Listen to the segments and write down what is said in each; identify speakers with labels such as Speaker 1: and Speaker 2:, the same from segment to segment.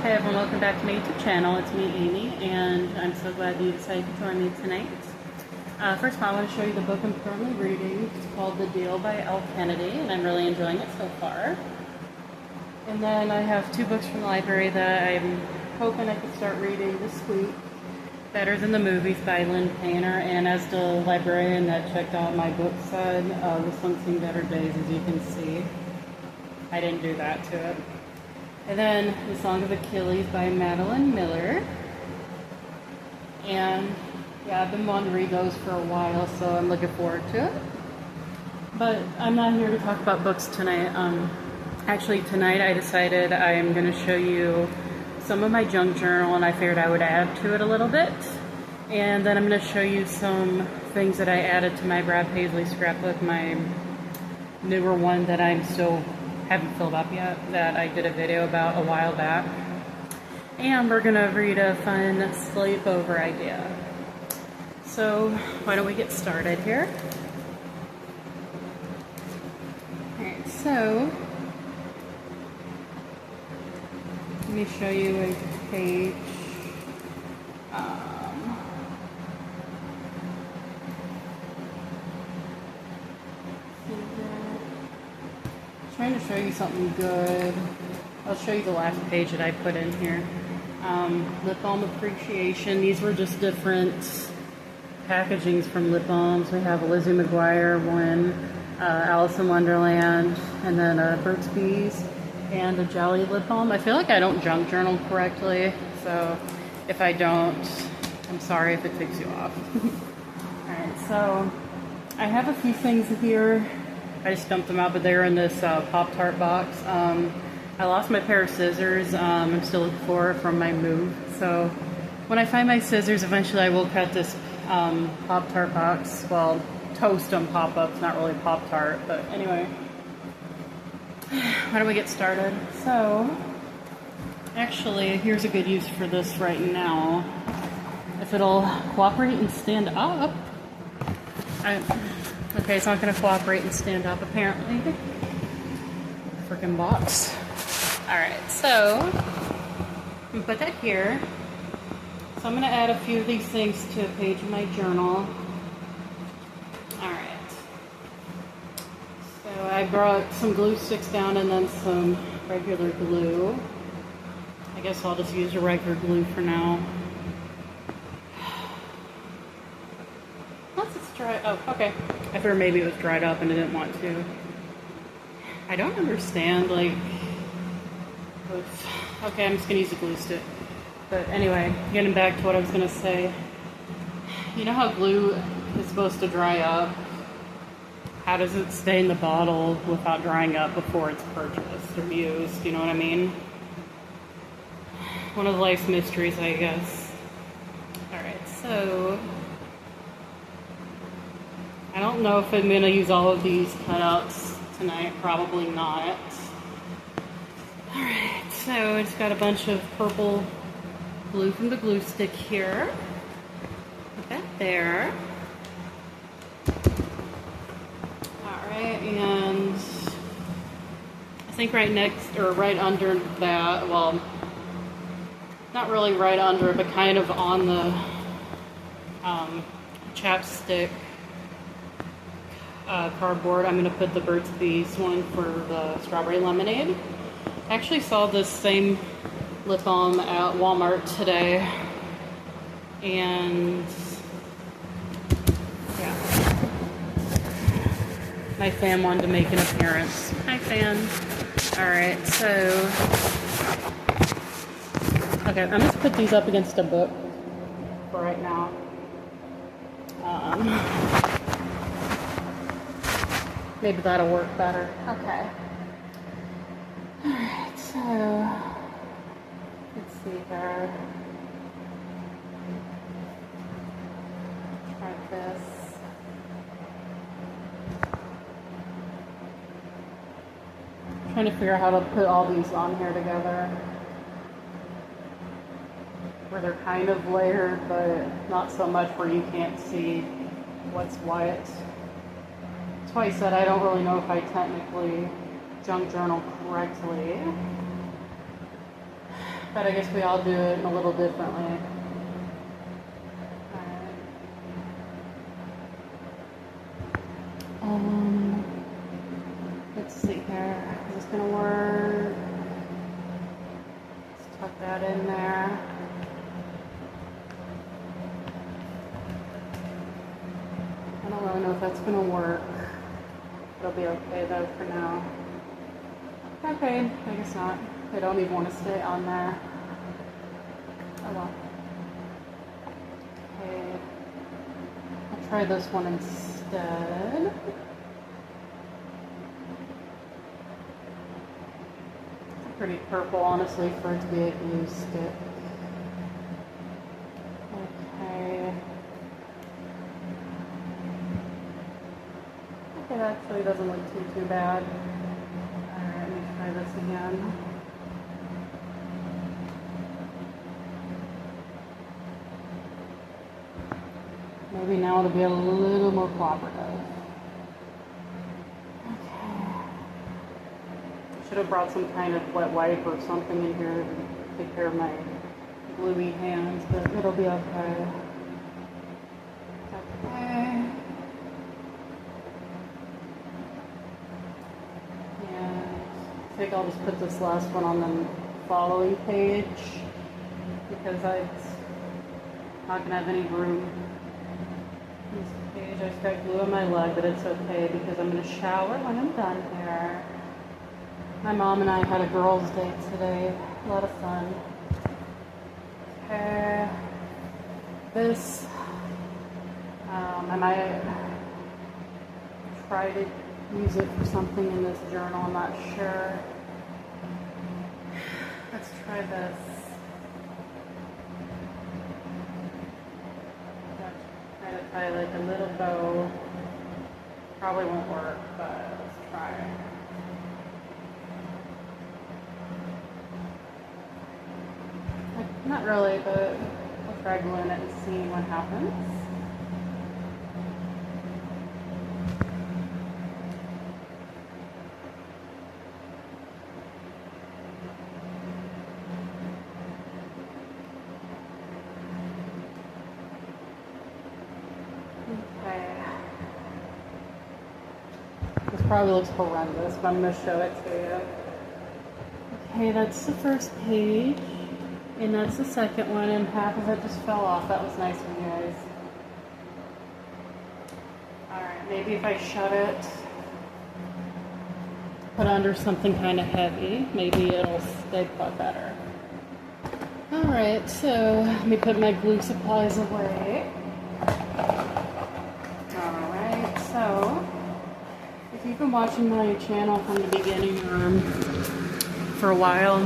Speaker 1: Hey everyone, welcome back to my YouTube channel. It's me, Amy, and I'm so glad you decided to join me tonight. First of all, I want to show you the book I'm currently reading. It's called The Deal by L. Kennedy, and I'm really enjoying it so far. And then I have two books from the library that I'm hoping I could start reading this week. Better Than the Movies by Lynn Painter, and as the librarian that checked out my book said, this one's seen better days, as you can see. I didn't do that to it. And then The Song of Achilles by Madeline Miller. And yeah, I've been wanting to read those for a while, so I'm looking forward to it. But I'm not here to talk about books tonight. Actually, tonight I decided I am going to show you some of my junk journal, and I figured I would add to it a little bit. And then I'm going to show you some things that I added to my Brad Paisley scrapbook, my newer one that I'm still haven't filled up yet, that I did a video about a while back. And we're gonna read a fun sleepover idea. So why don't we get started here? Alright, so let me show you a page. Trying to show you something good. I'll show you the last page that I put in here. Lip balm appreciation. These were just different packagings from lip balms. We have a Lizzie McGuire one, Alice in Wonderland, and then a Burt's Bees, and a Jolly lip balm. I feel like I don't junk journal correctly, so if I don't, I'm sorry if it takes you off. Alright, so I have a few things here. I just dumped them out, but they're in this Pop-Tart box. I lost my pair of scissors. I'm still looking for it from my move. So when I find my scissors, eventually I will cut this Pop-Tart box. Well, toast them pop-ups, not really Pop-Tart, but anyway. Why don't we get started? So, actually, here's a good use for this right now. If it'll cooperate and stand up. Okay, it's not going to cooperate and stand up, apparently. Freaking box. Alright, so I'm going to put that here. So I'm going to add a few of these things to a page in my journal. Alright. So I brought some glue sticks down and then some regular glue. I guess I'll just use a regular glue for now. Dry. Oh, okay. I thought maybe it was dried up and I didn't want to. I don't understand, like... Okay, I'm just going to use a glue stick. But anyway, getting back to what I was going to say. You know how glue is supposed to dry up? How does it stay in the bottle without drying up before it's purchased or used? You know what I mean? One of life's mysteries, I guess. Alright, so... I don't know if I'm going to use all of these cutouts tonight. Probably not. Alright, so it's got a bunch of purple glue from the glue stick here. Put that there. Alright, and I think right next, or right under that, well, not really right under it, but kind of on the chapstick cardboard, I'm going to put the Burt's Bees one for the strawberry lemonade. I actually saw this same lip balm at Walmart today, and yeah, my fan wanted to make an appearance. Hi, fan. Alright, so okay, I'm just put these up against a book for right now. Maybe that'll work better. Okay. Alright, so let's see here. Try this. I'm trying to figure out how to put all these on here together. Where they're kind of layered, but not so much where you can't see what's what. That's why I said I don't really know if I technically junk journal correctly. But I guess we all do it a little differently. Let's see here. Is this gonna work? Let's tuck that in there. I don't really know if that's gonna work. It'll be okay though for now. Okay, I guess not. I don't even want to stay on there. Oh well. Okay. I'll try this one instead. It's pretty purple, honestly, for it to be a glue stick. Okay. Okay, that actually doesn't look too bad. Alright, let me try this again. Maybe now it'll be a little more cooperative. Okay. Should have brought some kind of wet wipe or something in here to take care of my gluey hands, but it'll be okay. Okay. I think I'll just put this last one on the following page because I'm not going to have any room. This page, I just got glue on my leg, but it's okay because I'm going to shower when I'm done here. My mom and I had a girls' date today. A lot of fun. Okay. This, I might try to use it for something in this journal, I'm not sure. Let's try this. Try to tie like a little bow. Probably won't work, but let's try. Not really, but we'll try gluing it and seeing what happens. This probably looks horrendous, but I'm going to show it to you. Okay, that's the first page, and that's the second one, and half of it just fell off. That was nice of you guys. Alright, maybe if I shut it, put under something kind of heavy, maybe it'll stay put better. Alright, so let me put my glue supplies away. Alright, so if you've been watching my channel from the beginning for a while,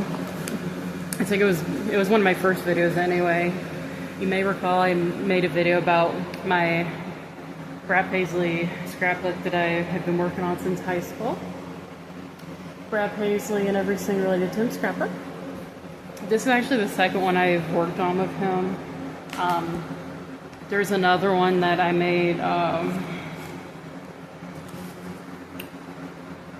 Speaker 1: I think it was one of my first videos anyway. You may recall I made a video about my Brad Paisley scrapbook that I have been working on since high school. Brad Paisley and everything related to him scrapbook. This is actually the second one I've worked on with him. There's another one that I made a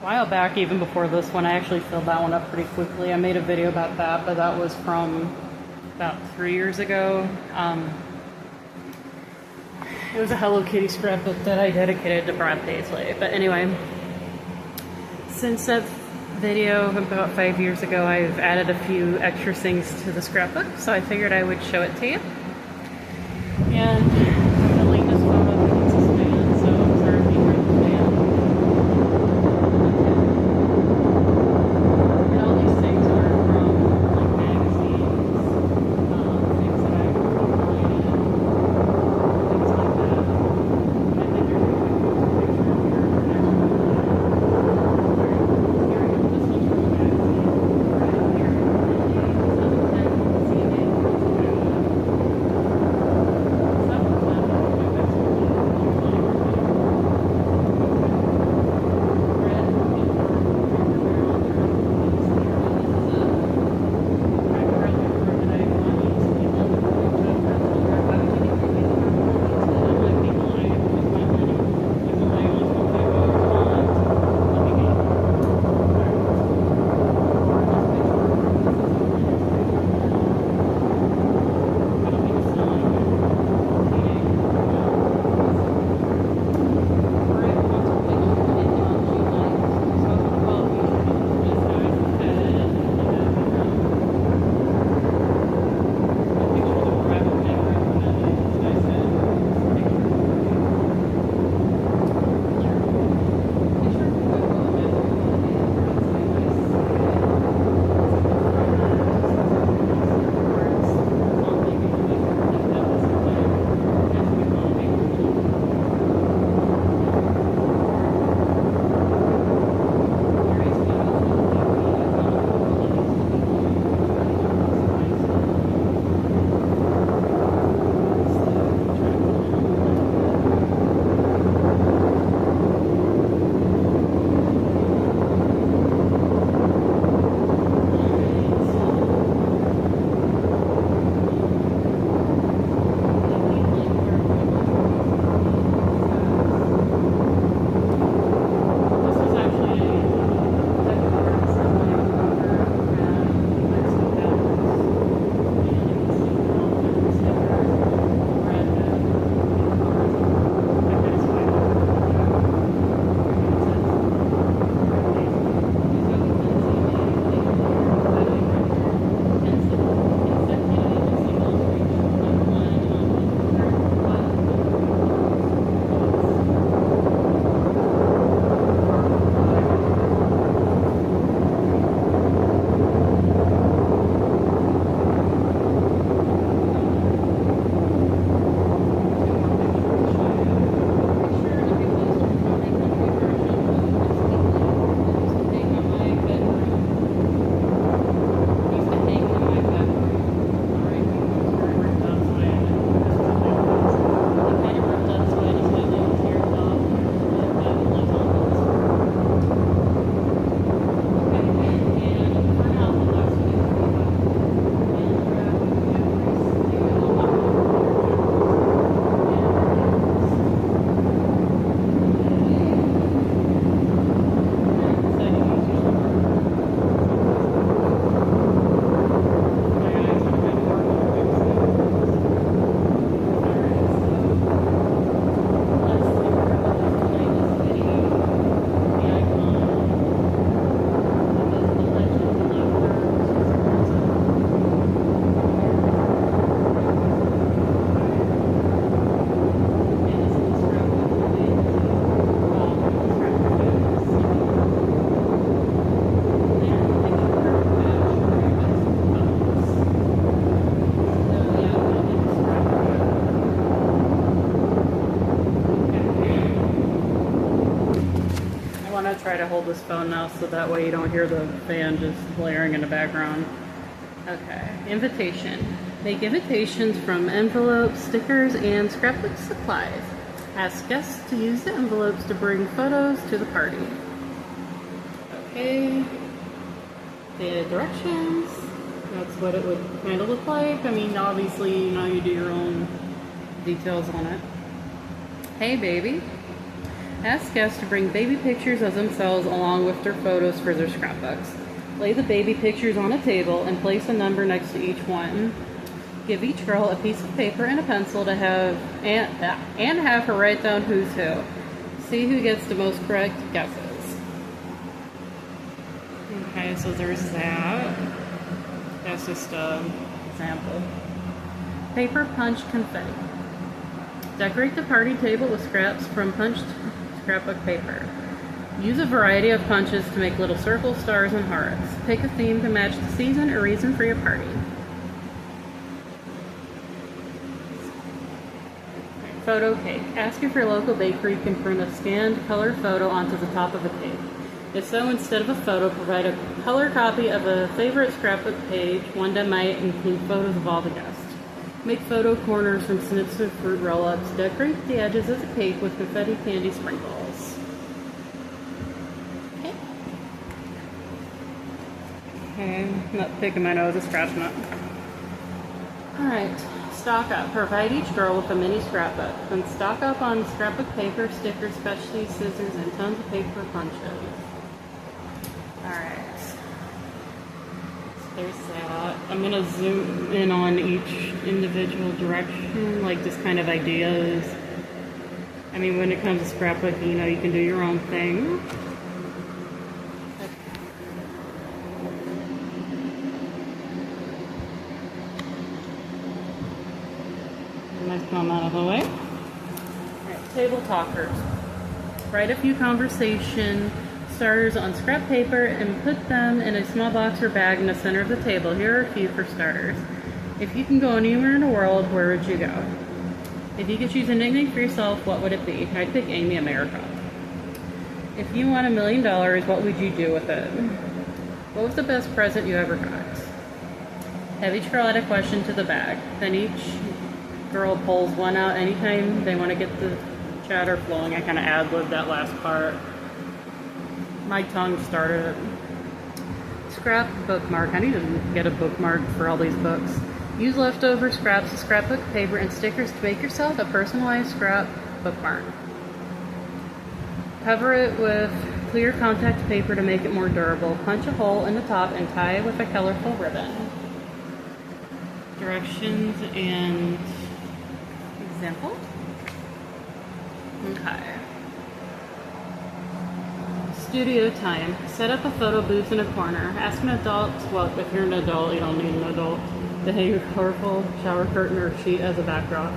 Speaker 1: while back, even before this one. I actually filled that one up pretty quickly. I made a video about that, but that was from about 3 years ago. It was a Hello Kitty scrapbook that I dedicated to Brad Paisley. But anyway, since that video about 5 years ago, I've added a few extra things to the scrapbook, so I figured I would show it to you. And I'm gonna link this photo because it's a fan, so I'm sorry if you hear the fan. And all these things are from like magazines, things that I've created, things like that. I think there's a picture of here next to it. This one's from a magazine right here. It's on the 10th. try to hold this phone now so that way you don't hear the fan just blaring in the background. Okay, invitation. Make invitations from envelopes, stickers, and scrapbook supplies. Ask guests to use the envelopes to bring photos to the party. Okay, the directions. That's what it would kind of look like. I mean, obviously, you know, you do your own details on it. Hey, baby. Ask guests to bring baby pictures of themselves along with their photos for their scrapbooks. Lay the baby pictures on a table and place a number next to each one. Give each girl a piece of paper and a pencil to have and have her write down who's who. See who gets the most correct guesses. Okay, so there's that. That's just an example. Paper punch confetti. Decorate the party table with scraps from punched scrapbook paper. Use a variety of punches to make little circles, stars, and hearts. Pick a theme to match the season or reason for your party. Photo cake. Ask if your local bakery can print a scanned color photo onto the top of a cake. If so, instead of a photo, provide a color copy of a favorite scrapbook page, one that might include photos of all the guests. Make photo corners from snips of fruit roll-ups. Decorate the edges of the cake with confetti candy sprinkles. Okay, I'm not picking my nose, it's scratching it. Alright, stock up. Provide each girl with a mini scrapbook. Then stock up on scrapbook paper, stickers, specialty scissors, and tons of paper punches. Alright. There's that. I'm going to zoom in on each individual direction, like just kind of ideas. I mean, when it comes to scrapbooking, you know, you can do your own thing. Nice come out of the way. Alright, table talkers. Write a few conversation starters on scrap paper and put them in a small box or bag in the center of the table. Here are a few for starters. If you can go anywhere in the world, where would you go? If you could choose a nickname for yourself, what would it be? I'd pick Amy America. If you won $1 million, what would you do with it? What was the best present you ever got? Have each girl add a question to the bag. Then each girl pulls one out anytime they want to get the chatter flowing. I kind of ad-libbed that last part. My tongue started it. Scrap bookmark. I need to get a bookmark for all these books. Use leftover scraps of scrapbook paper and stickers to make yourself a personalized scrap bookmark. Cover it with clear contact paper to make it more durable. Punch a hole in the top and tie it with a colorful ribbon. Directions and example. Okay. Studio time. Set up a photo booth in a corner. Ask an adult, well, if you're an adult, you don't need an adult, to hang your colorful shower curtain or sheet as a backdrop.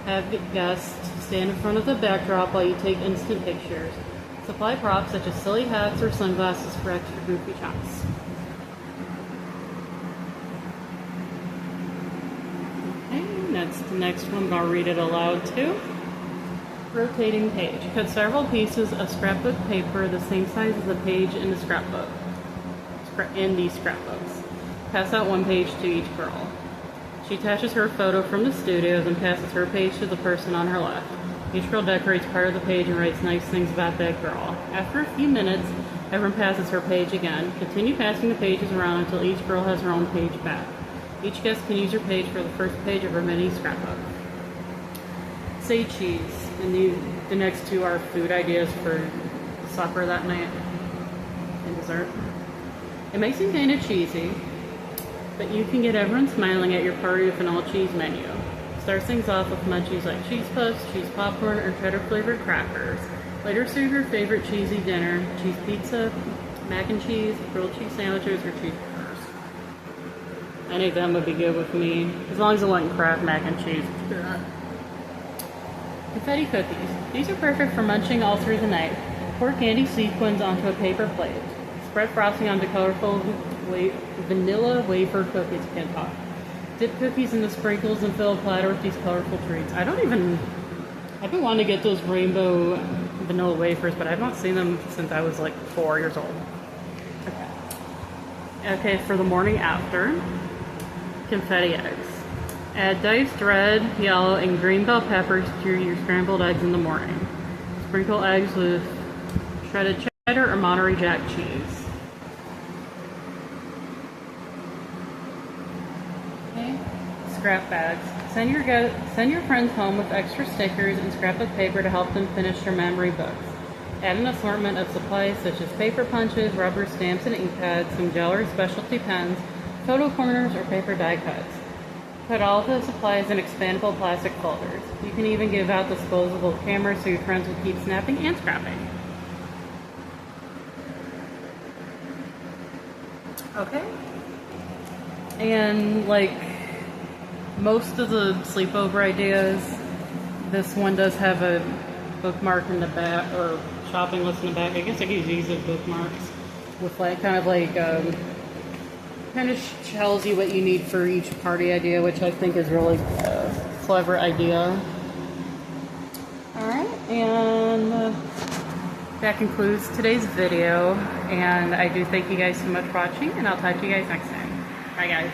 Speaker 1: Have guests stand in front of the backdrop while you take instant pictures. Supply props such as silly hats or sunglasses for extra goofy shots. Okay, that's the next one, but I'll read it aloud too. Rotating page. Cut several pieces of scrapbook paper the same size as the page in the scrapbook. In these scrapbooks. Pass out one page to each girl. She attaches her photo from the studio and passes her page to the person on her left. Each girl decorates part of the page and writes nice things about that girl. After a few minutes, everyone passes her page again. Continue passing the pages around until each girl has her own page back. Each guest can use her page for the first page of her mini scrapbook. Say cheese. And the next two are food ideas for supper that night and dessert. It may seem kind of cheesy, but you can get everyone smiling at your party with an all-cheese menu. Start things off with munchies like cheese puffs, cheese popcorn, or cheddar-flavored crackers. Later serve your favorite cheesy dinner, cheese pizza, mac and cheese, grilled cheese sandwiches, or cheeseburgers. Any of them would be good with me, as long as it wasn't Kraft mac and cheese. Confetti cookies. These are perfect for munching all through the night. Pour candy sequins onto a paper plate. Spread frosting onto colorful vanilla wafer cookies. Can't talk. Dip cookies in the sprinkles and fill a platter with these colorful treats. I've been wanting to get those rainbow vanilla wafers, but I've not seen them since I was like 4 years old. Okay, for the morning after, confetti eggs. Add diced red, yellow, and green bell peppers to your scrambled eggs in the morning. Sprinkle eggs with shredded cheddar or Monterey Jack cheese. Okay, scrap bags. Send your friends home with extra stickers and scrapbook paper to help them finish their memory books. Add an assortment of supplies such as paper punches, rubber stamps and ink pads, some gel or specialty pens, photo corners, or paper die cuts. Put all of the supplies in expandable plastic folders. You can even give out disposable cameras so your friends will keep snapping and scrapping. Okay. And like most of the sleepover ideas, this one does have a bookmark in the back, or shopping list in the back. I guess I could use these as bookmarks with like kind of tells you what you need for each party idea, which I think is really a clever idea. Alright, and that concludes today's video, and I do thank you guys so much for watching, and I'll talk to you guys next time. Bye guys.